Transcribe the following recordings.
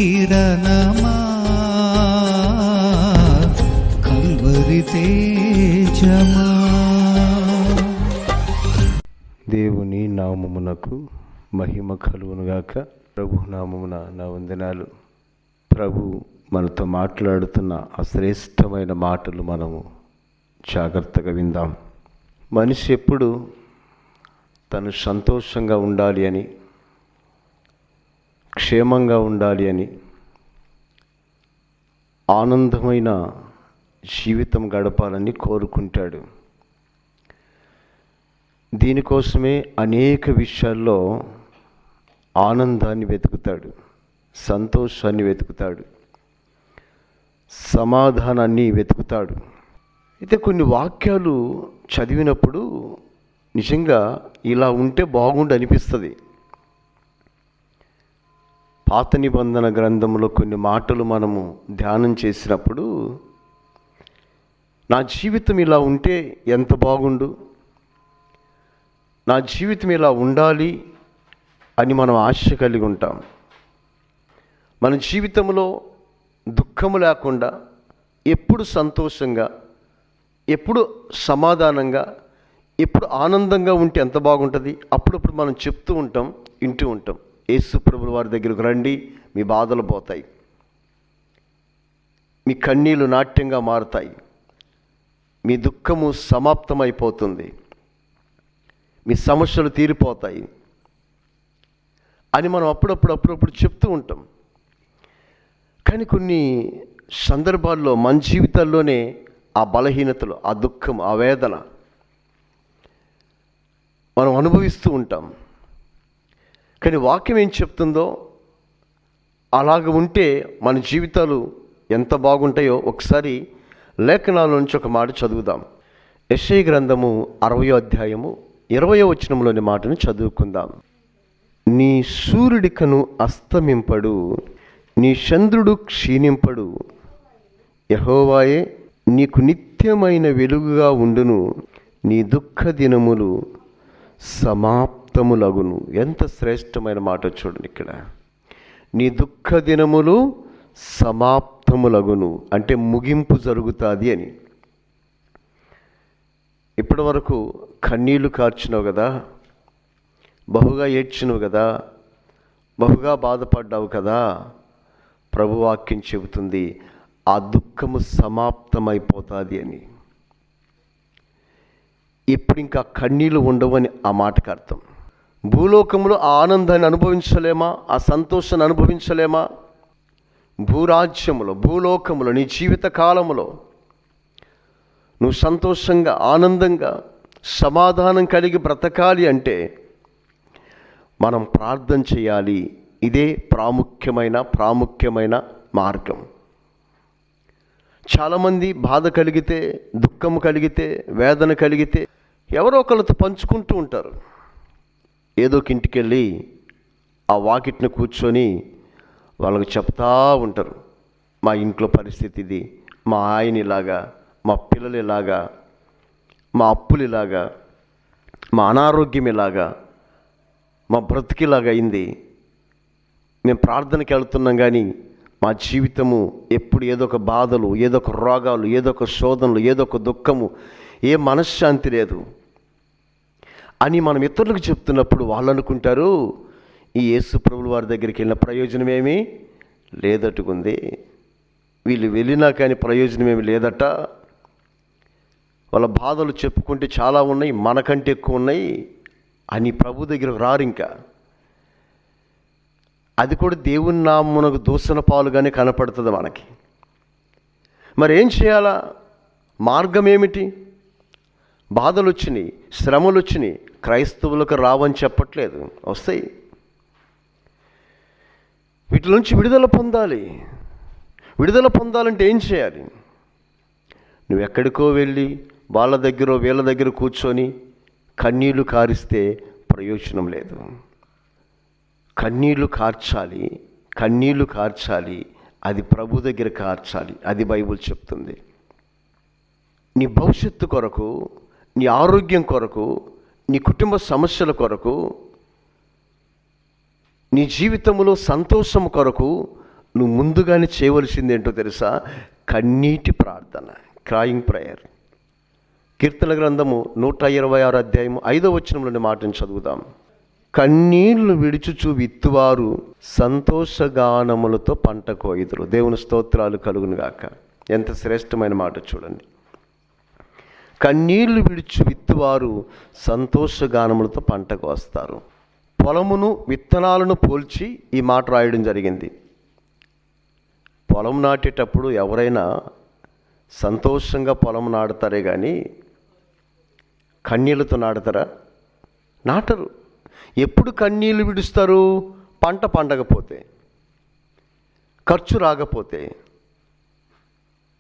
కిరణమా Calvary తేజమా. దేవుని నామమునకు మహిమ కలుగునుగాక. ప్రభు నామమున నా వందనాలు. ప్రభు మనతో మాట్లాడుతున్న అశ్రేష్టమైన మాటలు మనము జాగ్రత్తగా విందాం. మనిషి ఎప్పుడు తను సంతోషంగా ఉండాలి అని, క్షేమంగా ఉండాలి అని, ఆనందమైన జీవితం గడపాలని కోరుకుంటాడు. దీనికోసమే అనేక విషయాల్లో ఆనందాన్ని వెతుకుతాడు, సంతోషాన్ని వెతుకుతాడు, సమాధానాన్ని వెతుకుతాడు. అయితే కొన్ని వాక్యాలు చదివినప్పుడు నిజంగా ఇలా ఉంటే బాగుండు అనిపిస్తుంది. పాత నిబంధన గ్రంథంలో కొన్ని మాటలు మనము ధ్యానం చేసినప్పుడు నా జీవితం ఇలా ఉంటే ఎంత బాగుండు, నా జీవితం ఇలా ఉండాలి అని మనం ఆశ కలిగి ఉంటాం. మన జీవితంలో దుఃఖము లేకుండా ఎప్పుడు సంతోషంగా, ఎప్పుడు సమాధానంగా, ఎప్పుడు ఆనందంగా ఉంటే ఎంత బాగుంటుంది. అప్పుడప్పుడు మనం చెప్తూ ఉంటాం, వింటూ ఉంటాం, యేసు ప్రభువు వారి దగ్గరకు రండి, మీ బాధలు పోతాయి, మీ కన్నీళ్ళు నాట్యంగా మారుతాయి, మీ దుఃఖము సమాప్తమైపోతుంది, మీ సమస్యలు తీరిపోతాయి అని మనం అప్పుడప్పుడు చెప్తూ ఉంటాం. కానీ కొన్ని సందర్భాల్లో మన జీవితాల్లోనే ఆ బలహీనతలు, ఆ దుఃఖం, ఆ వేదన మనం అనుభవిస్తూ ఉంటాం. కానీ వాక్యం ఏం చెప్తుందో అలాగ ఉంటే మన జీవితాలు ఎంత బాగుంటాయో ఒకసారి లేఖనాల నుంచి ఒక మాట చదువుదాం. యెషయా గ్రంథము 60వ అధ్యాయము 20వ వచనంలోని మాటను చదువుకుందాం. నీ సూర్యుడికను అస్తమింపడు, నీ చంద్రుడు క్షీణింపడు, యెహోవాయే నీకు నిత్యమైన వెలుగుగా ఉండును, నీ దుఃఖ దినములు సమాప్తములగును. ఎంత శ్రేష్టమైన మాట చూడండి ఇక్కడ. నీ దుఃఖ దినములు సమాప్తములగును అంటే ముగింపు జరుగుతుంది అని. ఇప్పటి వరకు కన్నీళ్లు కార్చినావు కదా, బహుగా ఏడ్చినవు కదా, బహుగా బాధపడ్డావు కదా. ప్రభువాక్యం చెబుతుంది ఆ దుఃఖము సమాప్తమైపోతుంది అని. ఇప్పుడు ఇంకా కన్నీళ్ళు ఉండవని ఆ మాటకు అర్థం. భూలోకంలో ఆ ఆనందాన్ని అనుభవించలేమా, ఆ సంతోషాన్ని అనుభవించలేమా? భూరాజ్యములో, భూలోకములో, నీ జీవిత కాలములో నువ్వు సంతోషంగా, ఆనందంగా, సమాధానం కలిగి బ్రతకాలి అంటే మనం ప్రార్థన చేయాలి. ఇదే ప్రాముఖ్యమైన మార్గం. చాలామంది బాధ కలిగితే, దుఃఖము కలిగితే, వేదన కలిగితే ఎవరో ఒకళ్ళతో పంచుకుంటూ ఉంటారు. ఏదో ఒక ఇంటికి వెళ్ళి ఆ వాకిట్ని కూర్చొని వాళ్ళకు చెప్తా ఉంటారు, మా ఇంట్లో పరిస్థితి ఇది, మా ఆయన ఇలాగా, మా పిల్లలు ఇలాగా, మా అప్పులు ఇలాగా, మా అనారోగ్యం ఇలాగా, మా బ్రతికిలాగా అయింది, మేము ప్రార్థనకి వెళ్తున్నాం కానీ మా జీవితము ఎప్పుడు ఏదో ఒక బాధలు, ఏదో ఒక రోగాలు, ఏదో ఒక శోధనలు, ఏదో ఒక దుఃఖము, ఏ మనశ్శాంతి లేదు అని మనం ఇతరులకు చెప్తున్నప్పుడు వాళ్ళు అనుకుంటారు ఈ యేసు ప్రభువుల వారి దగ్గరికి వెళ్ళిన ప్రయోజనం ఏమీ లేదట్టుకుంది, వీళ్ళు వెళ్ళినా కానీ ప్రయోజనం ఏమి లేదట, వాళ్ళ బాధలు చెప్పుకుంటే చాలా ఉన్నాయి, మనకంటే ఎక్కువ ఉన్నాయి అని ప్రభు దగ్గరకు రారు. ఇంకా అది కూడా దేవుని నామమునకు దూషణ పాలుగానే కనపడుతుంది మనకి. మరి ఏం చేయాలా? మార్గం ఏమిటి? బాధలు వచ్చినాయి, శ్రమలు వచ్చినాయి, క్రైస్తవులకు రావని చెప్పట్లేదు, వస్తాయి. వీటి నుంచి విడుదల పొందాలి. విడుదల పొందాలంటే ఏం చేయాలి? నువ్వు ఎక్కడికో వెళ్ళి వాళ్ళ దగ్గర వీళ్ళ దగ్గర కూర్చొని కన్నీళ్లు కారిస్తే ప్రయోజనం లేదు. కన్నీళ్లు కార్చాలి, అది ప్రభు దగ్గర కార్చాలి. అది బైబిల్ చెప్తుంది. నీ భవిష్యత్తు కొరకు, నీ ఆరోగ్యం కొరకు, నీ కుటుంబ సమస్యల కొరకు, నీ జీవితంలో సంతోషం కొరకు నువ్వు ముందుగానే చేయవలసింది ఏంటో తెలుసా? కన్నీటి ప్రార్థన, క్రాయింగ్ ప్రేయర్. కీర్తన గ్రంథము 126 అధ్యాయము 5వ వచనంలోని మాటను చదువుదాం. కన్నీళ్లు విడుచుచు విత్తువారు సంతోషగానములతో పంట కోయుదురు. దేవుని స్తోత్రాలు కలుగును గాక. ఎంత శ్రేష్టమైన మాట చూడండి. కన్నీళ్లు విడుచు విత్తువారు సంతోషగానములతో పంట కోస్తారు. పొలమును విత్తనాలను పోల్చి ఈ మాట రాయడం జరిగింది. పొలం నాటేటప్పుడు ఎవరైనా సంతోషంగా పొలం నాటుతారే కానీ కన్నీళ్ళతో నాటుతారా? నాటరు. ఎప్పుడు కన్నీళ్ళు విడుస్తారు? పంట పండకపోతే, ఖర్చు రాకపోతే,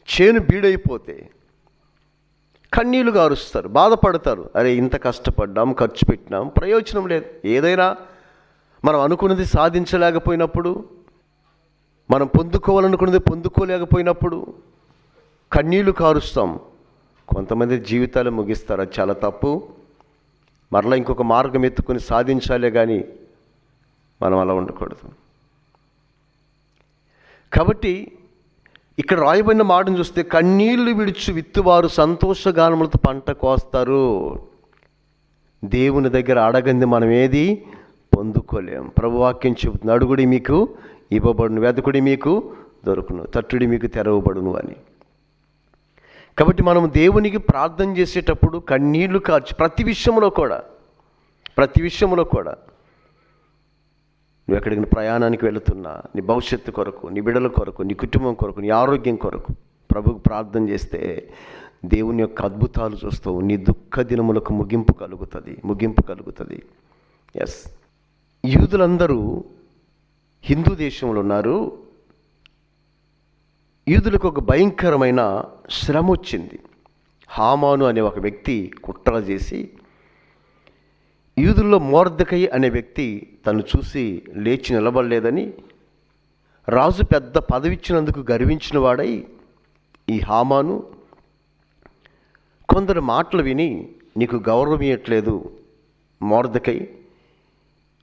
చేను బీడైపోతే కన్నీళ్లు గారుస్తారు, బాధపడతారు. అరే ఇంత కష్టపడ్డాం, ఖర్చు పెట్టినాం, ప్రయోజనం లేదు. ఏదైనా మనం అనుకున్నది సాధించలేకపోయినప్పుడు, మనం పొందుకోవాలనుకున్నది పొందుకోలేకపోయినప్పుడు కన్నీళ్లు కారుస్తాం. కొంతమంది జీవితాలు ముగిస్తారు. అది చాలా తప్పు. మరలా ఇంకొక మార్గం ఎత్తుకొని సాధించాలే కానీ మనం అలా ఉండకూడదు. కాబట్టి ఇక్కడ రాయబడిన మాటను చూస్తే కన్నీళ్లు విడిచి విత్తువారు సంతోషగానములతో పంట కోస్తారు. దేవుని దగ్గర అడగంది మనం ఏది పొందుకోలేం. ప్రభువాక్యం చెబుతుంది, అడుగుడి మీకు ఇవ్వబడును, వెదకుడి మీకు దొరుకును, తట్టుడి మీకు తెరవబడును అని. కాబట్టి మనం దేవునికి ప్రార్థన చేసేటప్పుడు కన్నీళ్లు కార్చి ప్రతి విషయంలో కూడా నువ్వు ఎక్కడికి ప్రయాణానికి వెళుతున్నా, నీ భవిష్యత్తు కొరకు, నీ బిడ్డల కొరకు, నీ కుటుంబం కొరకు, నీ ఆరోగ్యం కొరకు ప్రభువుకు ప్రార్థన చేస్తే దేవుని యొక్క అద్భుతాలు చూస్తావు. నీ దుఃఖ దినములకు ముగింపు కలుగుతుంది. ఎస్, యూదులందరూ హిందూ దేశంలో ఉన్నారు. యూదులకు ఒక భయంకరమైన శ్రమ వచ్చింది. హామాను అనే ఒక వ్యక్తి కుట్ర చేసి, యూదుల్లో మొర్దెకై అనే వ్యక్తి తను చూసి లేచి నిలబడలేదని రాజు పెద్ద పదవిచ్చినందుకు గర్వించిన వాడై ఈ హామాను కొందరు మాటలు విని, నీకు గౌరవం ఇవ్వట్లేదు మొర్దెకై,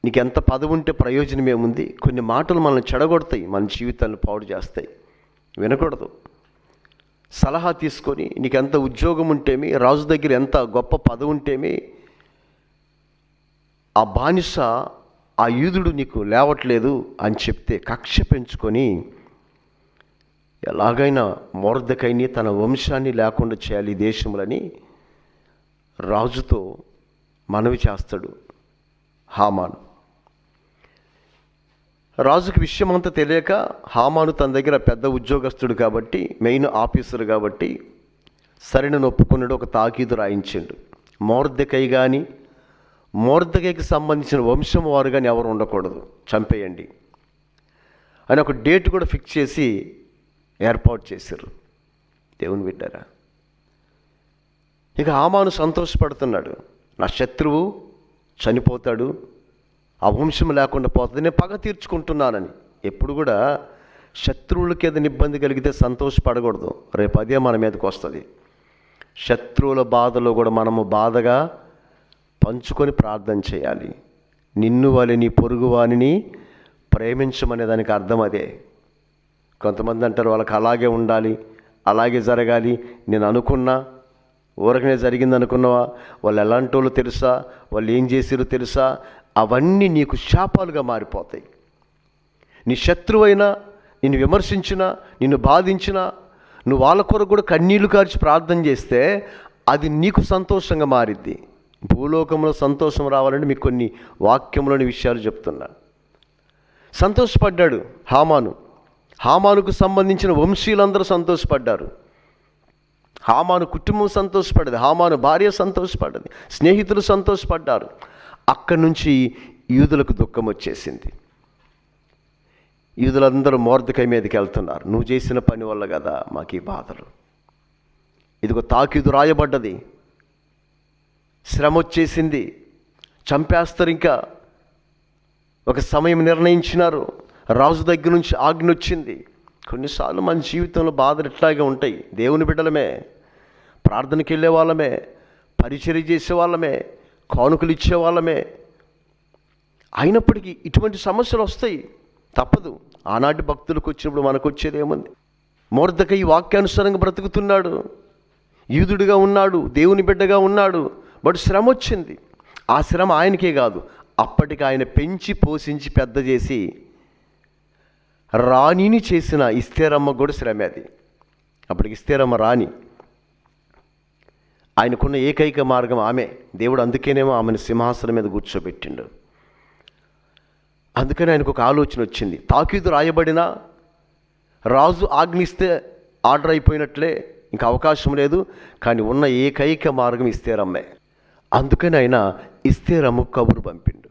నీకెంత పదవి ఉంటే ప్రయోజనం ఏముంది, కొన్ని మాటలు మనల్ని చెడగొడతాయి, మన జీవితాన్ని పాడు చేస్తాయి, వినకూడదు. సలహా తీసుకొని నీకెంత ఉద్యోగం ఉంటేమి, రాజు దగ్గర ఎంత గొప్ప పదవి ఉంటేమి, ఆ బానిస ఆ యూదుడు నీకు లేవట్లేదు అని చెప్తే కక్ష పెంచుకొని ఎలాగైనా మొర్దెకైని తన వంశాన్ని లేకుండా చేయాలి ఈ దేశములని రాజుతో మనవి చేస్తాడు హామాను. రాజుకి విషయం అంతా తెలియక హామాను తన దగ్గర పెద్ద ఉద్యోగస్తుడు కాబట్టి, మెయిన్ ఆఫీసర్ కాబట్టి సరైన ఒప్పుకున్నాడు. ఒక తాకీదు రాయించాడు, మొర్దెకై కానీ మొర్దెకైకి సంబంధించిన వంశం వారు కానీ ఎవరు ఉండకూడదు, చంపేయండి అని ఒక డేట్ కూడా ఫిక్స్ చేసి ఏర్పాటు చేశారు. దేవుని బిడ్డారా, ఇక హామాను సంతోషపడుతున్నాడు. నా శత్రువు చనిపోతాడు, ఆ వంశం లేకుండా పోతుంది, నేను పగ తీర్చుకుంటున్నానని. ఎప్పుడు కూడా శత్రువులకి ఏదైనా ఇబ్బంది కలిగితే సంతోషపడకూడదు, రేపు అదే మన మీదకి వస్తుంది. శత్రువుల బాధలో కూడా మనము బాధగా పంచుకొని ప్రార్థన చేయాలి. నిన్ను వలె నీ పొరుగు వానిని ప్రేమించమనే దానికి అర్థం అదే. కొంతమంది అంటారు వాళ్ళకి అలాగే ఉండాలి, అలాగే జరగాలి. నేను అనుకున్నా ఊరకనే జరిగింది అనుకున్నావా, వాళ్ళు ఎలాంటి వాళ్ళు తెలుసా, వాళ్ళు ఏం చేసిరో తెలుసా, అవన్నీ నీకు శాపాలుగా మారిపోతాయి. నీ శత్రువైనా, నిన్ను విమర్శించినా, నిన్ను బాధించినా, నువ్వు వాళ్ళ కొరకు కూడా కన్నీళ్లు కార్చి ప్రార్థన చేస్తే అది నీకు సంతోషంగా మారిద్ది. భూలోకంలో సంతోషం రావాలంటే మీకు కొన్ని వాక్యంలోని విషయాలు చెప్తున్నా. సంతోషపడ్డాడు హామానుకు సంబంధించిన వంశీయులందరూ సంతోషపడ్డారు. హామాను కుటుంబం సంతోషపడ్డది, హామాను భార్య సంతోషపడ్డది, స్నేహితులు సంతోషపడ్డారు. అక్కడి నుంచి యూదులకు దుఃఖం వచ్చేసింది. యూదులందరూ మొర్దెకై మీదకి వెళ్తున్నారు. నువ్వు చేసిన పని వల్ల కదా మాకు ఈ బాధలు. ఇదిగో తాకీదు రాయబడ్డది, శ్రమ వచ్చేసింది, చంపేస్తారు. ఇంకా ఒక సమయం నిర్ణయించినారు, రాజు దగ్గర నుంచి ఆజ్ఞ వచ్చింది. కొన్నిసార్లు మన జీవితంలో బాధలు ఇట్లాగే ఉంటాయి. దేవుని బిడ్డలమే, ప్రార్థనకి వెళ్ళే వాళ్ళమే, పరిచర్య చేసే వాళ్ళమే, కానుకలు ఇచ్చే వాళ్ళమే, అయినప్పటికీ ఇటువంటి సమస్యలు వస్తాయి. తప్పదు. ఆనాటి భక్తులకు వచ్చినప్పుడు మనకు వచ్చేదేముంది? మొర్దెకై వాక్యానుసారంగా బ్రతుకుతున్నాడు, యూదుడిగా ఉన్నాడు, దేవుని బిడ్డగా ఉన్నాడు. బట్ శ్రమ వచ్చింది. ఆ శ్రమ ఆయనకే కాదు, అప్పటికి ఆయన పెంచి పోషించి పెద్ద చేసి రాణిని చేసిన ఇస్తేరమ్మ కూడా శ్రమే అది. అప్పటికి ఇస్తేరమ్మ రాణి. ఆయనకున్న ఏకైక మార్గం ఆమె. దేవుడు అందుకేనేమో ఆమెను సింహాసనం మీద కూర్చోబెట్టిండు. అందుకని ఆయనకు ఒక ఆలోచన వచ్చింది. తాకీదు రాయబడిన రాజు ఆజ్ఞిస్తే ఆర్డర్ అయిపోయినట్లే, ఇంకా అవకాశం లేదు. కానీ ఉన్న ఏకైక మార్గం ఇస్తేరమ్మే. అందుకని ఆయన ఇస్తేరమ్మకు కబురు పంపిండు.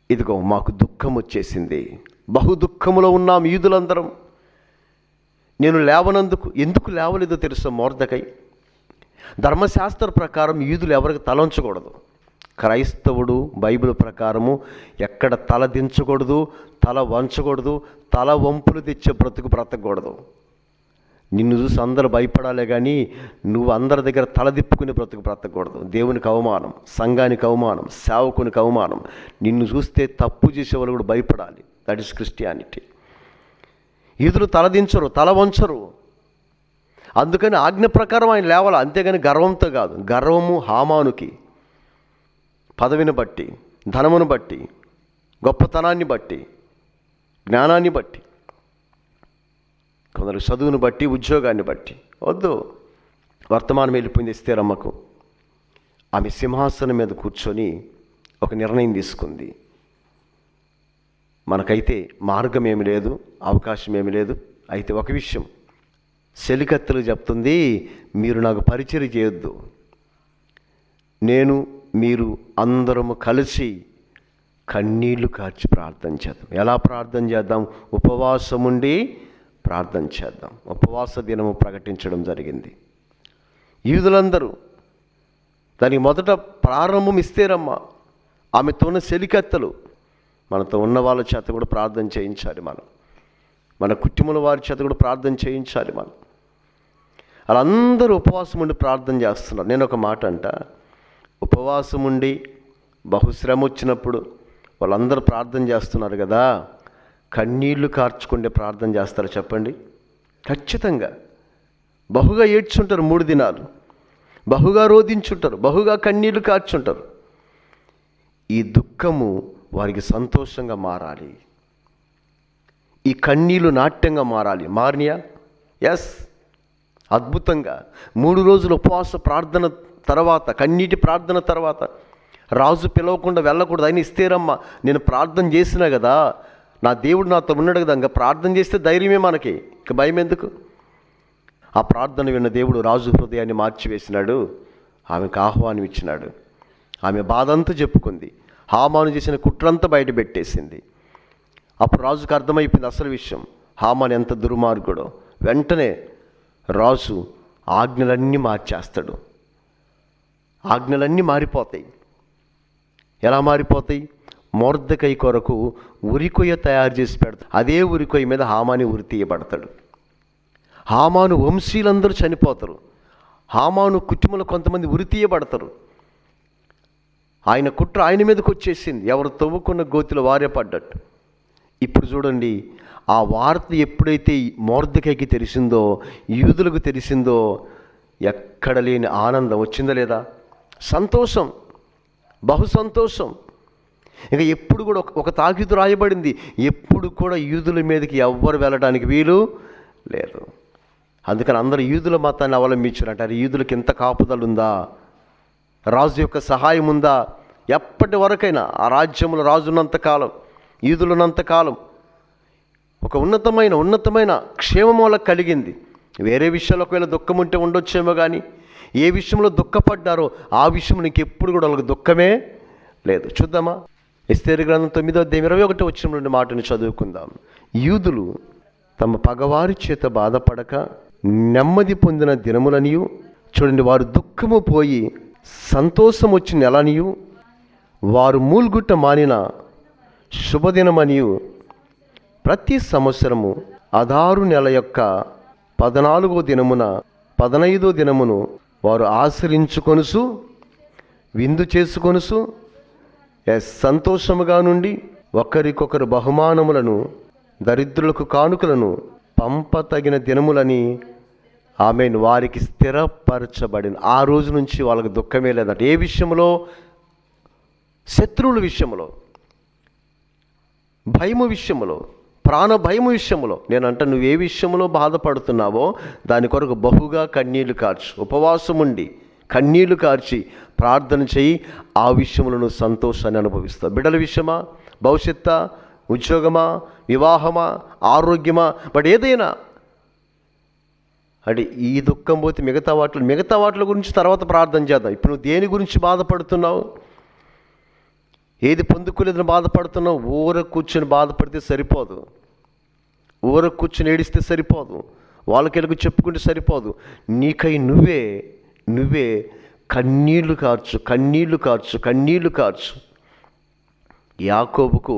ఇదిగో మాకు దుఃఖం వచ్చేసింది, బహు దుఃఖములో ఉన్నాం యూదులందరం. నేను లేవనందుకు, ఎందుకు లేవలేదో తెలుసా? మొర్దెకై ధర్మశాస్త్ర ప్రకారం యూదులు ఎవరికి తల ఉంచకూడదు. క్రైస్తవుడు బైబిల్ ప్రకారము ఎక్కడ తల దించకూడదు, తల వంచకూడదు, తల వంపులు తెచ్చే బ్రతకూడదు. నిన్ను చూసి అందరూ భయపడాలే కానీ నువ్వు అందరి దగ్గర తల దిప్పుకుని బ్రతకూడదు. దేవునికి అవమానం, సంఘానికి అవమానం, సేవకునికి అవమానం. నిన్ను చూస్తే తప్పు చేసేవాళ్ళు కూడా భయపడాలి. That is Christianity. యూదులు తలదించరు, తల వంచరు. అందుకని ఆజ్ఞ ప్రకారం ఆయన లేవాల, అంతేగాని గర్వంతో కాదు. గర్వము హామానుకి పదవిని బట్టి, ధనమును బట్టి, గొప్పతనాన్ని బట్టి, జ్ఞానాన్ని బట్టి, కొందరు చదువును బట్టి, ఉద్యోగాన్ని బట్టి. వద్దు. వర్తమానం వెళ్ళిపోయింది ఇస్తేరమ్మకు. ఆమె సింహాసనం మీద కూర్చొని ఒక నిర్ణయం తీసుకుంది. మనకైతే మార్గం ఏమి లేదు, అవకాశం ఏమి లేదు. అయితే ఒక విషయం చెలికత్తెలు చెప్తుంది, మీరు నాకు పరిచర్య చేయొద్దు, నేను మీరు అందరము కలిసి కన్నీళ్లు కార్చి ప్రార్థన చేద్దాం. ఎలా ప్రార్థన చేద్దాం? ఉపవాసం ఉండి ప్రార్థన చేద్దాం. ఉపవాస దినము ప్రకటించడం జరిగింది. యూదులందరూ దానికి మొదట ప్రారంభం ఇస్తేరమ్మ, ఆమెతో ఉన్న చెలికత్తెలు, మనతో ఉన్న వాళ్ళ చేత కూడా ప్రార్థన చేయించాలి. మన కుటుంబం వారి చేత కూడా ప్రార్థన చేయించాలి. వాళ్ళందరూ ఉపవాసం ఉండి ప్రార్థన చేస్తున్నారు. నేను ఒక మాట అంట, ఉపవాసం ఉండి బహుశ్రమ వచ్చినప్పుడు వాళ్ళందరూ ప్రార్థన చేస్తున్నారు కదా, కన్నీళ్లు కార్చుకుంటే ప్రార్థన చేస్తారు చెప్పండి? ఖచ్చితంగా. బహుగా ఏడ్చుంటారు 3 దినాలు, బహుగా రోధించుంటారు, బహుగా కన్నీళ్లు కార్చుంటారు. ఈ దుఃఖము వారికి సంతోషంగా మారాలి, ఈ కన్నీళ్లు నాట్యంగా మారాలి. మారినయా? ఎస్, అద్భుతంగా. 3 రోజులు ఉపవాస ప్రార్థన తర్వాత, కన్నీటి ప్రార్థన తర్వాత, రాజు పిలవకుండా వెళ్ళకూడదు. ఆయన ఇస్తేరమ్మ, నేను ప్రార్థన చేసినా కదా, నా దేవుడు నాతో ఉన్నాడు కదా, ఇంకా ప్రార్థన చేస్తే ధైర్యమే మనకి, ఇక భయం ఎందుకు? ఆ ప్రార్థన విన్న దేవుడు రాజు హృదయాన్ని మార్చివేసినాడు. ఆమెకు ఆహ్వానం ఇచ్చినాడు. ఆమె బాధ అంతా చెప్పుకుంది, హామాను చేసిన కుట్రంతా బయట పెట్టేసింది. అప్పుడు రాజుకు అర్థమైపోయింది అసలు విషయం, హామాను ఎంత దుర్మార్గుడో. వెంటనే రాజు ఆజ్ఞలన్నీ మార్చేస్తాడు. ఆజ్ఞలన్నీ మారిపోతాయి. ఎలా మారిపోతాయి? మొర్దెకై కొరకు ఉరికొయ్య తయారు చేసి పెడతాడు. అదే ఉరికొయ్య మీద హామాని ఉరి తీయబడతాడు. హామాను వంశీయులందరూ చనిపోతారు. హామాను కుటుంబంలో కొంతమంది ఉరి తీయబడతారు. ఆయన కుట్ర ఆయన మీదకి వచ్చేసింది. ఎవరు తవ్వుకున్న గోతిలో వారే పడ్డట్టు. ఇప్పుడు చూడండి, ఆ వార్త ఎప్పుడైతే మొర్దెకైకి తెలిసిందో, యూదులకు తెలిసిందో, ఎక్కడ లేని ఆనందం వచ్చిందా లేదా? సంతోషం, బహు సంతోషం. ఇంకా ఎప్పుడు కూడా ఒక తాకీదు రాయబడింది, ఎప్పుడు కూడా యూదుల మీదకి ఎవ్వరు వెళ్ళడానికి వీలు లేదు. అందుకని అందరూ యూదుల మతాన్ని అవలంబించారంటారు. యూదులకు ఎంత కాపుదలు ఉందా? రాజు యొక్క సహాయం ఉందా? ఎప్పటి వరకైనా ఆ రాజ్యంలో రాజున్నంతకాలం, యూదులున్నంతకాలం ఒక ఉన్నతమైన క్షేమం వాళ్ళకి కలిగింది. వేరే విషయాల్లో ఒకవేళ దుఃఖం ఉంటే ఉండొచ్చేమో, కానీ ఏ విషయంలో దుఃఖపడ్డారో ఆ విషయంలో ఇంకెప్పుడు కూడా వాళ్ళకి దుఃఖమే లేదు. చూద్దామా? ఎస్తేరు గ్రంథం 9:21 మాటను చదువుకుందాం. యూదులు తమ పగవారి చేత బాధపడక నెమ్మది పొందిన దినములనియు, చూడండి, వారు దుఃఖము పోయి సంతోషం వచ్చి నెలనియు, వారు మూల్గుట్ట మానిన శుభదినమనియు, ప్రతి సంవత్సరము అదారు నెల యొక్క 14వ దినమున 15వ దినమును వారు ఆచరించుకొనుసు, విందు చేసుకొనుసు, సంతోషముగా నుండి ఒకరికొకరు బహుమానములను, దరిద్రులకు కానుకలను పంపతగిన దినములని ఆమెను వారికి స్థిరపరచబడిన. ఆ రోజు నుంచి వాళ్ళకి దుఃఖమే లేదంట. ఏ విషయంలో? శత్రువుల విషయంలో, భయము విషయంలో, ప్రాణ భయము విషయంలో. నేనంట నువ్వు ఏ విషయంలో బాధపడుతున్నావో దాని కొరకు బహుగా కన్నీళ్లు కార్చు, ఉపవాసం ఉండి కన్నీళ్లు కార్చి ప్రార్థన చేయి. ఆ విషయంలో నువ్వు సంతోషాన్ని అనుభవిస్తావు. బిడ్డల విషయమా, భవిష్యత్తా, ఉద్యోగమా, వివాహమా, ఆరోగ్యమా, బట్ ఏదైనా అంటే ఈ దుఃఖం పోతే మిగతా వాటిల గురించి తర్వాత ప్రార్థన చేద్దాం. ఇప్పుడు నువ్వు దేని గురించి బాధపడుతున్నావు? ఏది పొందుకోలేదని బాధపడుతున్నావు? ఊర కూర్చొని బాధపడితే సరిపోదు, ఊర కూర్చొని ఏడిస్తే సరిపోదు, వాళ్ళకెళ్ళకు చెప్పుకుంటే సరిపోదు. నీకై నువ్వే కన్నీళ్లు కార్చు. యాకోబుకు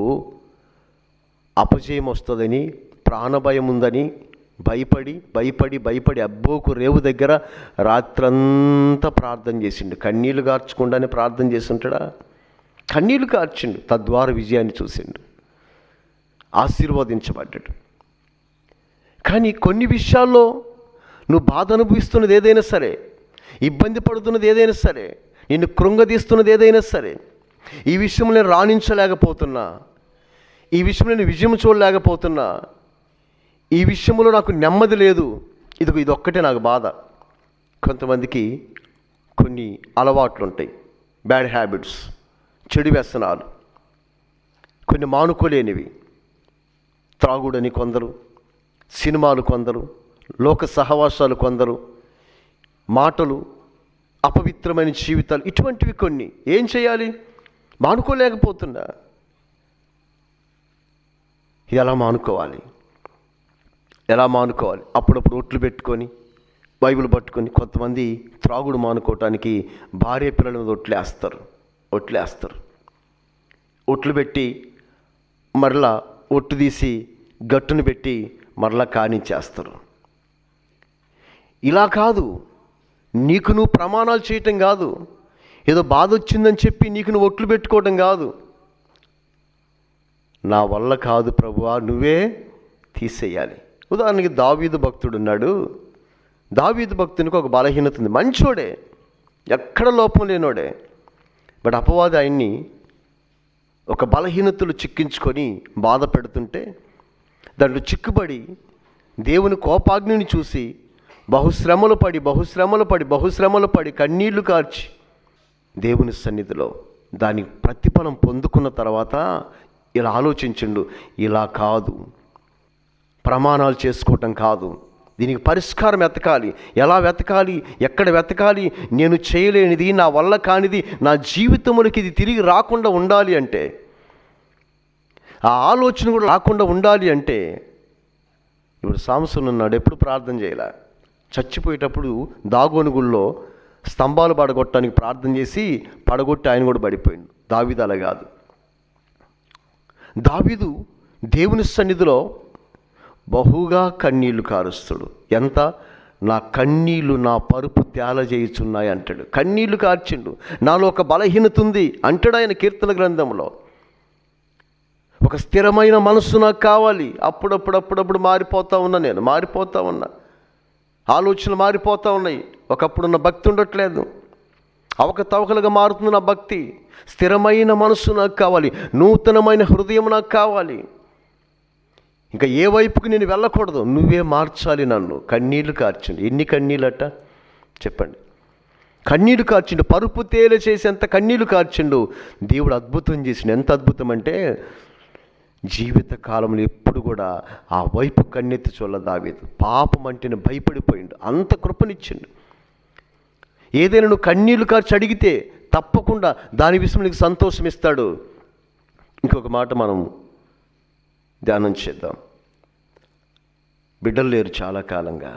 అపజయం వస్తుందని, ప్రాణభయం ఉందని భయపడి అబ్బోకు రేవు దగ్గర రాత్రంతా ప్రార్థన చేసిండు. కన్నీళ్లు కార్చకుండానే ప్రార్థన చేసి ఉంటాడా? కన్నీళ్లు కార్చిండు, తద్వారా విజయాన్ని చూసిండు, ఆశీర్వదించబడ్డాడు. కానీ కొన్ని విషయాల్లో నువ్వు బాధ అనుభవిస్తున్నది ఏదైనా సరే, ఇబ్బంది పడుతున్నది ఏదైనా సరే, నిన్ను కృంగదీస్తున్నది ఏదైనా సరే, ఈ విషయంలో నేను రాణించలేకపోతున్నా, ఈ విషయంలో నేను విజయం చూడలేకపోతున్నా, ఈ విషయంలో నాకు నెమ్మది లేదు, ఇదొక్కటే నాకు బాధ. కొంతమందికి కొన్ని అలవాట్లు ఉంటాయి, బ్యాడ్ హ్యాబిట్స్, చెడు వ్యసనాలు, కొన్ని మానుకోలేనివి. త్రాగుడని కొందరు, సినిమాలు కొందరు, లోక సహవాసాలు కొందరు, మాటలు, అపవిత్రమైన జీవితాలు, ఇటువంటివి కొన్ని. ఏం చేయాలి? మానుకోలేకపోతున్నా. ఎలా మానుకోవాలి? అప్పుడప్పుడు ఒట్లు పెట్టుకొని, బైబిల్ పట్టుకొని, కొంతమంది త్రాగుడు మానుకోవటానికి భార్య పిల్లల మీద ఒట్లేస్తారు. ఒట్లు పెట్టి మరలా ఒట్టు తీసి గట్టును పెట్టి మరలా కానించేస్తారు. ఇలా కాదు, నీకు నువ్వు ప్రమాణాలు చేయటం కాదు, ఏదో బాధ వచ్చిందని చెప్పి నీకు నువ్వు ఒట్లు పెట్టుకోవటం కాదు. నా వల్ల కాదు ప్రభువా, నువ్వే తీసేయాలి. ఉదాహరణకి దావీదు భక్తుడు ఉన్నాడు. దావీదు భక్తునికి ఒక బలహీనత ఉంది. మంచోడే, ఎక్కడ లోపం లేనోడే, బట్ అపవాది ఆయన్ని ఒక బలహీనతలు చిక్కించుకొని బాధ పెడుతుంటే దాంట్లో చిక్కుబడి దేవుని కోపాగ్నిని చూసి బహుశ్రమలు పడి కన్నీళ్లు కార్చి దేవుని సన్నిధిలో దాని ప్రతిఫలం పొందుకున్న తర్వాత ఇలా ఆలోచించిండు, ఇలా కాదు, ప్రమాణాలు చేసుకోవటం కాదు, దీనికి పరిష్కారం వెతకాలి. ఎలా వెతకాలి? ఎక్కడ వెతకాలి? నేను చేయలేనిది, నా వల్ల కానిది నా జీవితంలోకి ఇది తిరిగి రాకుండా ఉండాలి అంటే, ఆ ఆలోచన కూడా రాకుండా ఉండాలి అంటే, ఇప్పుడు సాంసోను ఉన్నాడు, ఎప్పుడు ప్రార్థన చేయలే. చచ్చిపోయేటప్పుడు దాగోనుగుల్లో స్తంభాలు పడగొట్టడానికి ప్రార్థన చేసి పడగొట్టి ఆయన కూడా పడిపోయింది. దావీదు అలా కాదు. దావీదు దేవుని సన్నిధిలో బహుగా కన్నీళ్లు కారుస్తాడు. ఎంత? నా కన్నీళ్లు నా పరుపు తేలజేయుచున్నాయి అంటాడు. కన్నీళ్లు కార్చిండు. నాలో ఒక బలహీనత ఉంది అంటాడు ఆయన కీర్తన గ్రంథంలో. ఒక స్థిరమైన మనస్సు నాకు కావాలి. అప్పుడప్పుడు మారిపోతూ ఉన్నా, ఆలోచనలు మారిపోతూ ఉన్నాయి. ఒకప్పుడున్న భక్తి ఉండట్లేదు, అవకతవకలుగా మారుతుంది నా భక్తి. స్థిరమైన మనస్సు నాకు కావాలి, నూతనమైన హృదయం నాకు కావాలి. ఇంకా ఏ వైపుకి నేను వెళ్ళకూడదు, నువ్వే మార్చాలి నన్ను. కన్నీళ్లు కార్చిండు. ఎన్ని కన్నీళ్ళట చెప్పండి? కన్నీళ్లు కార్చిండు, పరుపు తేల చేసేంత కన్నీళ్లు కార్చిండు. దేవుడు అద్భుతం చేసిండు. ఎంత అద్భుతం అంటే, జీవిత కాలంలో ఎప్పుడు కూడా ఆ వైపు కన్నెత్తి చూడల దావీదు. పాపం అంటేనే భయపడిపోయిండు, అంత కృపనిచ్చిండు. ఏదైనా నువ్వు కన్నీళ్లు కార్చి అడిగితే తప్పకుండా దాని విషయంలో నీకు సంతోషం ఇస్తాడు. ఇంకొక మాట మనం ధ్యానం చేద్దాం. బిడ్డలు లేరు చాలా కాలంగా,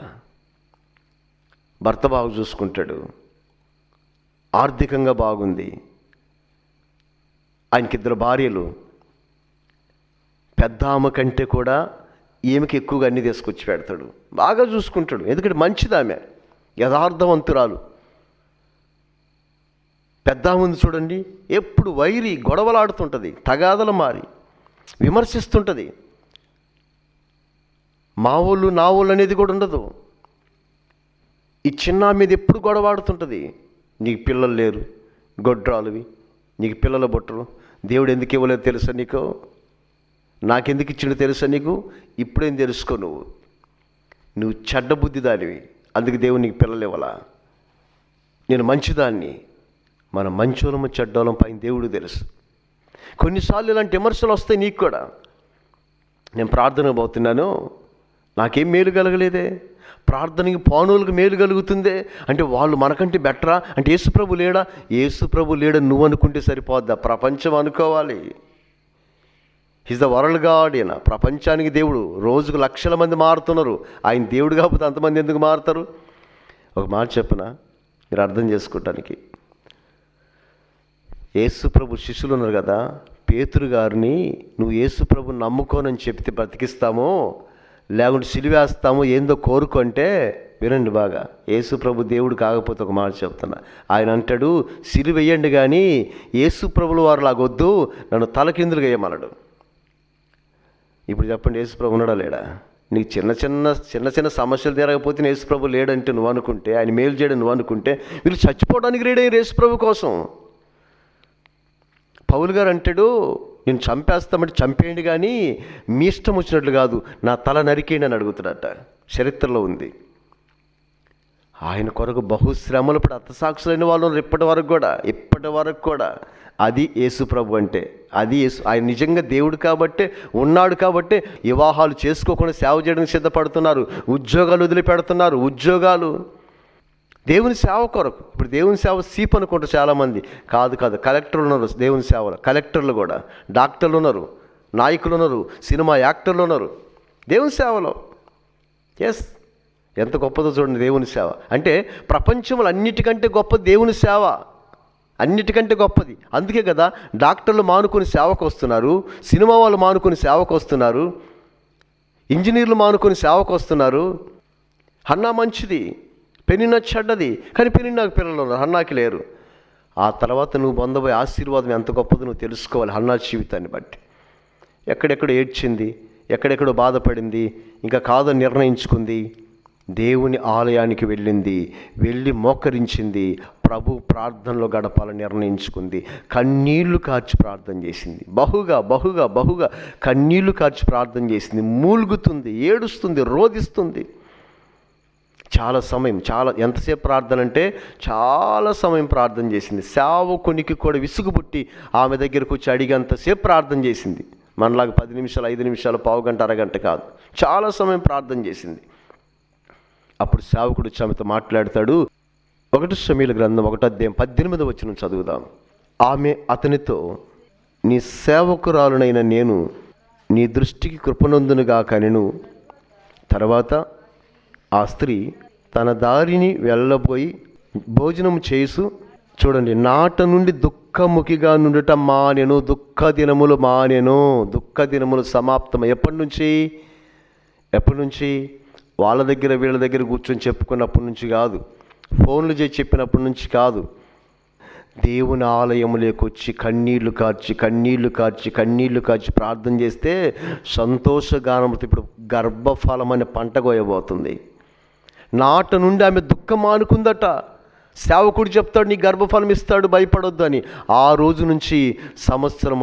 భర్త బాగా చూసుకుంటాడు, ఆర్థికంగా బాగుంది, ఆయనకి 2 భార్యలు, పెద్ద ఆమె కంటే కూడా ఈమెకి ఎక్కువగా అన్నీ తీసుకొచ్చి పెడతాడు, బాగా చూసుకుంటాడు. ఎందుకంటే మంచిది ఆమె, యథార్థవంతురాలు. పెద్ద ఆమె ఉంది చూడండి, ఎప్పుడు వైరి గొడవలాడుతుంటుంది, తగాదలు మారి. విమర్శిస్తుంటుంది. మా వాళ్ళు నా వాళ్ళు అనేది కూడా ఉండదు. ఈ చిన్న మీద ఎప్పుడు గొడవాడుతుంటుంది. నీకు పిల్లలు లేరు, గొడ్రాలువి, నీకు పిల్లల బొట్టలు, దేవుడు ఎందుకు ఇవ్వలేదు తెలుసా నీకు, నాకెందుకు ఇచ్చిండు తెలుసా నీకు, ఇప్పుడేం తెలుసుకో, నువ్వు చెడ్డ బుద్ధి దానివి, అందుకు దేవుడు నీకు పిల్లలు ఇవ్వాలా. నేను మంచిదాన్ని. మన మంచోళము చెడ్డోళం పైన దేవుడు తెలుసు. కొన్నిసార్లు ఇలాంటి విమర్శలు వస్తాయి నీకు కూడా. నేను ప్రార్థన పోతున్నాను, నాకేం మేలు కలగలేదే, ప్రార్థనకి పానువులకు మేలు కలుగుతుందే అంటే వాళ్ళు మనకంటే బెటరా అంటే యేసుప్రభు లేడా, యేసుప్రభు లేడా నువ్వు అనుకుంటే సరిపోద్దా, ప్రపంచం అనుకోవాలి. His the world God. ఈయన ప్రపంచానికి దేవుడు. రోజుకు లక్షల మంది మారుతున్నారు, ఆయన దేవుడు కాకపోతే అంతమంది ఎందుకు మారుతారు? ఒక మాట చెప్పనా మీరు అర్థం చేసుకోవటానికి. యేసుప్రభు శిష్యులు ఉన్నారు కదా, పేతురు గారిని నువ్వు యేసుప్రభుని నమ్ముకోనని చెప్తే బ్రతికిస్తామో లేకుంటే సిలువేస్తామో ఏందో కోరుకుంటే, వినండి బాగా, యేసుప్రభు దేవుడు కాకపోతే ఒక మాట చెప్తున్నా, ఆయన అంటాడు సిలువ వేయండి కానీ యేసుప్రభులు వారు లాగొద్దు, నన్ను తలకిందులుగా వేయమన్నాడు. ఇప్పుడు చెప్పండి, యేసుప్రభు ఉన్నాడా లేడా? నీకు చిన్న చిన్న సమస్యలు తీరకపోతే యేసుప్రభు లేడంటే నువ్వు అనుకుంటే, ఆయన మేలు చేయడం నువ్వు అనుకుంటే, వీళ్ళు చచ్చిపోవడానికి రెడీ అయ్యారు యేసుప్రభు కోసం. పౌలు గారు అంటాడు, నేను చంపేస్తామంటే చంపేయండి కానీ మీ ఇష్టం వచ్చినట్లు కాదు, నా తల నరికేయండి అని అడుగుతాడట. చరిత్రలో ఉంది. ఆయన కొరకు బహుశ్రమలు ఇప్పుడు అర్థసాక్షులైన వాళ్ళు ఇప్పటి వరకు కూడా అది యేసుప్రభు అంటే. అది ఆయన నిజంగా దేవుడు కాబట్టే, ఉన్నాడు కాబట్టే వివాహాలు చేసుకోకుండా సేవ చేయడానికి సిద్ధపడుతున్నారు, ఉద్యోగాలు వదిలిపెడుతున్నారు. ఉద్యోగాలు దేవుని సేవ కొరకు. ఇప్పుడు దేవుని సేవ సీప్ అనుకుంటారు చాలామంది. కాదు, కలెక్టర్లు ఉన్నారు దేవుని సేవలో, కలెక్టర్లు కూడా, డాక్టర్లు ఉన్నారు, నాయకులు ఉన్నారు, సినిమా యాక్టర్లు ఉన్నారు దేవుని సేవలో. ఎస్, ఎంత గొప్పదో చూడండి దేవుని సేవ అంటే. ప్రపంచంలో అన్నిటికంటే గొప్ప దేవుని సేవ, అన్నిటికంటే గొప్పది. అందుకే కదా డాక్టర్లు మానుకొని సేవకు వస్తున్నారు, సినిమా వాళ్ళు మానుకొని సేవకు వస్తున్నారు, ఇంజనీర్లు మానుకొని సేవకు వస్తున్నారు. హన్నా మంచిది, పెనిన్న చెడ్డది, కానీ పెనిన్నాకు పిల్లలు ఉన్నారు, హన్నాకి లేరు. ఆ తర్వాత నువ్వు పొందబోయే ఆశీర్వాదం ఎంత గొప్పదో నువ్వు తెలుసుకోవాలి. హన్నా జీవితాన్ని బట్టి ఎక్కడెక్కడో ఏడ్చింది, ఎక్కడెక్కడో బాధపడింది, ఇంకా కాదని నిర్ణయించుకుంది, దేవుని ఆలయానికి వెళ్ళి మోకరించింది, ప్రభు ప్రార్థనలో గడపాలని నిర్ణయించుకుంది, కన్నీళ్లు కార్చి ప్రార్థన చేసింది, బహుగా కన్నీళ్లు కార్చి ప్రార్థన చేసింది, మూలుగుతుంది, ఏడుస్తుంది, రోదిస్తుంది. ఎంతసేపు ప్రార్థన అంటే చాలా సమయం ప్రార్థన చేసింది. సేవకునికి కూడా విసుగు పుట్టి ఆమె దగ్గరకు వచ్చి అడిగేంతసేపు ప్రార్థన చేసింది. మనలాగా 10 నిమిషాలు, 5 నిమిషాలు, పావు గంట, అరగంట కాదు, చాలా సమయం ప్రార్థన చేసింది. అప్పుడు సేవకుడు వచ్చి ఆమెతో మాట్లాడతాడు. 1 సమూయేలు గ్రంథం 1వ అధ్యాయం 18వ వచనం చదువుదాం. ఆమె అతనితో, నీ సేవకురాలునైన నేను నీ దృష్టికి కృపనొందునుగాక అనెను. తర్వాత ఆ స్త్రీ తన దారిని వెళ్ళబోయి భోజనము చేసు, చూడండి, నాట నుండి దుఃఖముఖిగా నుండుట మానెను, దుఃఖ దినములు సమాప్తం. ఎప్పటి నుంచి? వాళ్ళ దగ్గర వీళ్ళ దగ్గర కూర్చొని చెప్పుకున్నప్పటి నుంచి కాదు, ఫోన్లు చేసి చెప్పినప్పటి నుంచి కాదు. దేవుని ఆలయములోకి వచ్చి కన్నీళ్లు కార్చి ప్రార్థన చేస్తే సంతోషగానముతో ఇప్పుడు గర్భఫలం అనే పంట కోయబోతుంది. నాట నుండి ఆమె దుఃఖం మానుకుందట. సేవకుడు చెప్తాడు, నీ గర్భఫలం ఇస్తాడు, భయపడొద్దు అని. ఆ రోజు నుంచి సంవత్సరం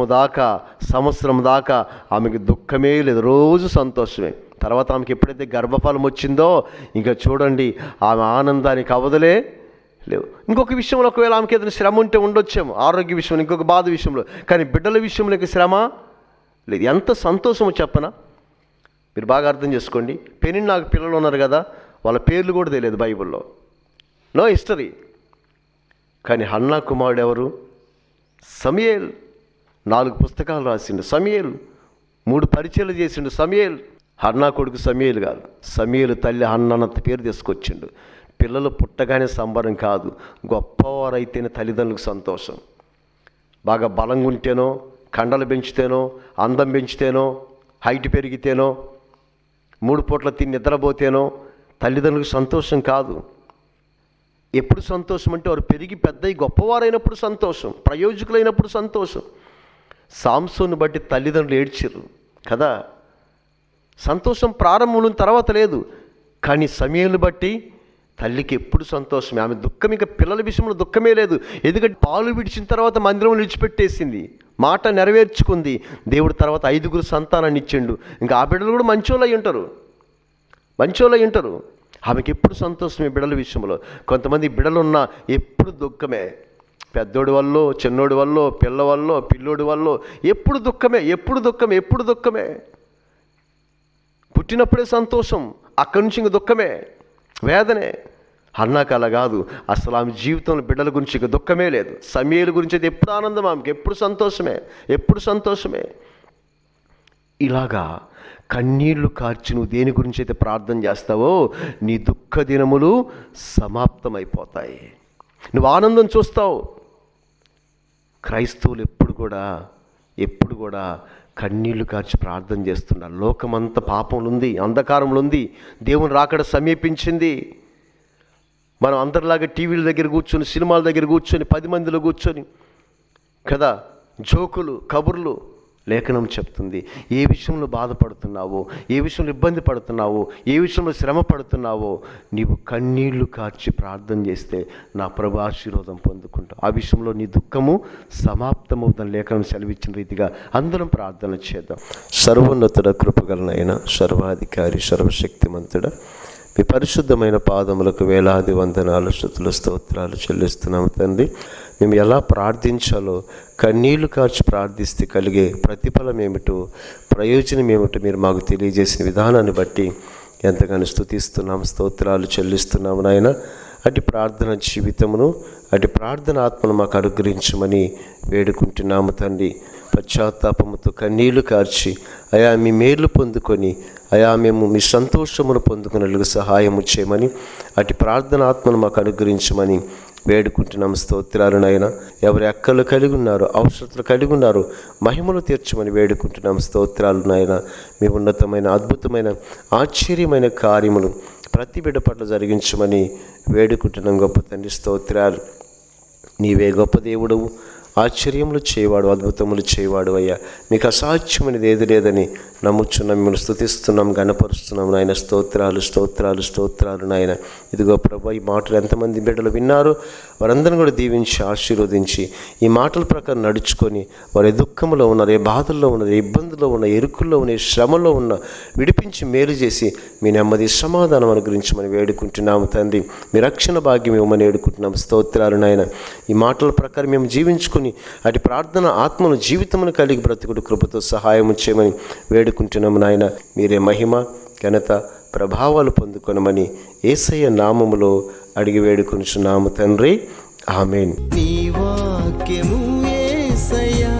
దాకా ఆమెకి దుఃఖమే లేదు, రోజు సంతోషమే. తర్వాత ఆమెకి ఎప్పుడైతే గర్భఫలం వచ్చిందో ఇంకా చూడండి, ఆమె ఆనందానికి అవధులే లేవు. ఇంకొక విషయంలో ఒకవేళ ఆమెకి ఏదైనా శ్రమ ఉంటే ఉండొచ్చేమో, ఆరోగ్య విషయంలో, ఇంకొక బాధ విషయంలో, కానీ బిడ్డల విషయంలో శ్రమ లేదు. ఎంత సంతోషమో చెప్పనా? మీరు బాగా అర్థం చేసుకోండి. నాకు పిల్లలు ఉన్నారు కదా, వాళ్ళ పేర్లు కూడా తెలియదు బైబిల్లో, నో హిస్టరీ. కానీ హన్నా కుమారుడు ఎవరు? సమూయేలు. 4 పుస్తకాలు రాసిండు సమూయేలు, 3 పరిచయాలు చేసిండు సమూయేలు. హన్నా కొడుకు సమూయేలు కాదు, సమూయేలు తల్లి హన్నానంత పేరు తీసుకొచ్చిండు. పిల్లలు పుట్టగానే సంబరం కాదు, గొప్పవారైతేనే తల్లిదండ్రులకు సంతోషం. బాగా బలంగా ఉంటేనో, కండలు పెంచితేనో, అందం పెంచితేనో, హైట్ పెరిగితేనో, 3 పూట్ల తిని నిద్రపోతేనో తల్లిదండ్రులకు సంతోషం కాదు. ఎప్పుడు సంతోషం అంటే వారు పెరిగి పెద్దయి గొప్పవారైనప్పుడు సంతోషం, ప్రయోజకులైనప్పుడు సంతోషం. సాంసోను బట్టి తల్లిదండ్రులు ఏడ్చారు కదా. సంతోషం ప్రారంభం తర్వాత లేదు, కానీ సమయాన్ని బట్టి తల్లికి ఎప్పుడు సంతోషమే. ఆమె దుఃఖం ఇంకా పిల్లల విషయంలో దుఃఖమే లేదు. ఎందుకంటే పాలు విడిచిన తర్వాత మందిరం విడిచిపెట్టేసింది, మాట నెరవేర్చుకుంది. దేవుడు తర్వాత 5 సంతానాన్ని ఇచ్చిండు. ఇంకా ఆ బిడ్డలు కూడా మంచోళ్ళు అయి ఉంటారు. ఆమెకి ఎప్పుడు సంతోషమే బిడ్డల విషయంలో. కొంతమంది బిడ్డలున్నా ఎప్పుడు దుఃఖమే, పెద్దోడి వల్ల, చిన్నోడి వల్ల, పిల్ల వల్ల, పిల్లోడి వల్ల ఎప్పుడు దుఃఖమే. పుట్టినప్పుడే సంతోషం, అక్కడి నుంచి ఇంక దుఃఖమే, వేదనే. అన్నాక అలా కాదు. అసలు ఆమె జీవితంలో బిడ్డల గురించి ఇక దుఃఖమే లేదు. సమయాల గురించి అయితే ఎప్పుడు ఆనందం, ఆమెకి ఎప్పుడు సంతోషమే. ఇలాగా కన్నీళ్లు కార్చి నువ్వు దేని గురించి అయితే ప్రార్థన చేస్తావో నీ దుఃఖ దినములు సమాప్తమైపోతాయి, నువ్వు ఆనందం చూస్తావు. క్రైస్తవులు ఎప్పుడు కూడా కన్నీళ్లు కార్చి ప్రార్థన చేస్తున్నారు. లోకమంతా పాపంలో ఉంది, అంధకారంలో ఉంది. దేవుని రాకడ సమీపించింది. మనం అందరిలాగా టీవీల దగ్గర కూర్చొని, సినిమాల దగ్గర కూర్చొని, 10 మందిలో కూర్చొని కదా జోకులు, కబుర్లు. లేఖనం చెప్తుంది, ఏ విషయంలో బాధపడుతున్నావో, ఏ విషయంలో ఇబ్బంది పడుతున్నావో, ఏ విషయంలో శ్రమ పడుతున్నావో నీవు కన్నీళ్లు కార్చి ప్రార్థన చేస్తే నా ప్రభు ఆశీర్వాదం పొందుకుంటావు. ఆ విషయంలో నీ దుఃఖము సమాప్తమవుతుందని లేఖనం సెలవిచ్చిన రీతిగా అందరం ప్రార్థన చేద్దాం. సర్వోన్నతుడ, కృపగలనైన సర్వాధికారి, సర్వశక్తిమంతుడ, మీ పరిశుద్ధమైన పాదములకు వేలాది వందనాలు, స్తుతులు, స్తోత్రాలు చెల్లిస్తున్నాము తండ్రి. మేము ఎలా ప్రార్థించాలో, కన్నీళ్లు కార్చి ప్రార్థిస్తే కలిగే ప్రతిఫలం ఏమిటో, ప్రయోజనం ఏమిటో మీరు మాకు తెలియజేసిన విధానాన్ని బట్టి ఎంతగానో స్తుతిస్తున్నాము, స్తోత్రాలు చెల్లిస్తున్నాము నాయన. అటు ప్రార్థన జీవితమును, అటు ప్రార్థన ఆత్మను మాకు అనుగ్రహించమని వేడుకుంటున్నాము తండ్రి. పశ్చాత్తాపముతో కన్నీళ్లు కార్చి అయా మీ మేలు పొందుకొని, అయా మేము మీ సంతోషమును పొందుకునేందుకు సహాయము చేయమని, అటు ప్రార్థన ఆత్మను మాకు అనుగ్రహించమని వేడుకుంటున్నాము. స్తోత్రాలు నాయన. ఎవరి అక్కలు కలిగి ఉన్నారో, అవసరతలు కలిగి ఉన్నారో మహిమలు తీర్చమని వేడుకుంటున్నాము. స్తోత్రాలు నాయన. మీ ఉన్నతమైన, అద్భుతమైన, ఆశ్చర్యమైన కార్యములు ప్రతి బిడ్డ పట్ల జరిగించమని వేడుకుంటున్నాం. గొప్ప తండ్రి స్తోత్రాలు. నీవే గొప్ప దేవుడవు, ఆశ్చర్యములు చేయవాడు, అద్భుతములు చేయవాడు అయ్యా. మీకు అసాధ్యమైనది ఏది లేదని నమ్ముచున్నాం, మిమ్మల్ని స్తుతిస్తున్నాం, గణపరుస్తున్నాం నాయన. స్తోత్రాలు నాయన. ఇదిగో ప్రభు, ఈ మాటలు ఎంతమంది బిడ్డలు విన్నారో వారందరిని కూడా దీవించి ఆశీర్వదించి ఈ మాటల ప్రకారం నడుచుకొని వారి దుఃఖంలో ఉన్నారు, ఏ బాధల్లో ఉన్నారు, ఏ ఇబ్బందుల్లో ఉన్న, ఎరుకుల్లో ఉన్న, ఏ శ్రమలో ఉన్న విడిపించి మేలు చేసి మీ నెమ్మది సమాధానం అనుగ్రహించమని వేడుకుంటున్నాము తండ్రి. మీ రక్షణ భాగ్యం ఇవ్వమని వేడుకుంటున్నాము. స్తోత్రాలు నాయన. ఈ మాటల ప్రకారం మేము జీవించుకొని అటు ప్రార్థన ఆత్మను, జీవితమును కలిగి బ్రతుకుడు కృపతో సహాయం చేయమని వేడుకుంటున్నాము నాయన. మీరే మహిమ, ఘనత, ప్రభావాలు పొందుకొనమని యేసయ్య నామములో అడిగి వేడుకొనుచున్నాము తండ్రి. ఆమేన్. నీ వాక్యము యేసయ్యా